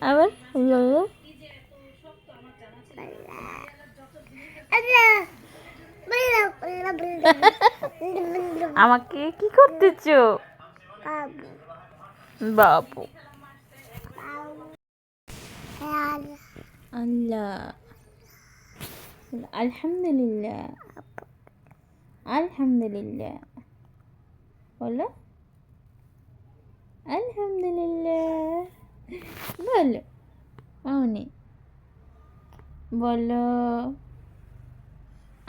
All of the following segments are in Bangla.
আবার আমাকে কি করতেছো বাবু? আল্লাহ, আলহামদুলিল্লাহ, আলহামদুলিল্লাহ বলো, আলহামদুলিল্লাহ বলো, মামনি বলো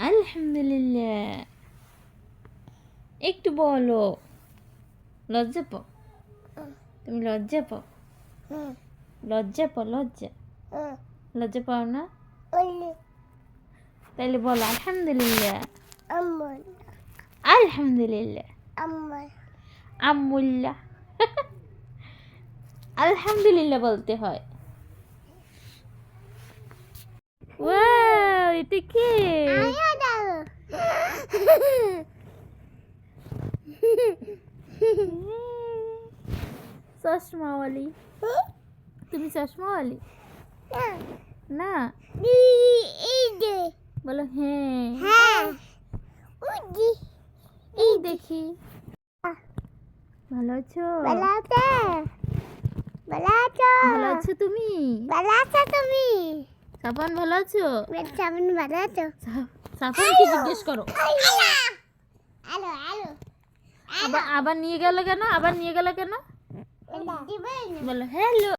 আলহামদুলিল্লাহ। একটু বলো, লজ্জা পাও তুমি? লজ্জা পাও? লজ্জা পাও? লজ্জা পাও না? তাইলে বলো আলহামদুলিল্লাহ। আলহামদুলিল্লাহ আম্মুল্লাহ। আলহামদুলিল্লাহ বলতে হয়। ওয়াও, এটা কে? চশমাওয়ালি। তুমি চশমাওয়ালি না? বলো হ্যাঁ। এই দেখি। ভালো আছো? ভালো আছো তুমি? সাফান ভালো আছো? সাফানকে জিজ্ঞেস করো। আবার নিয়ে গেল কেন? বলো হ্যালো।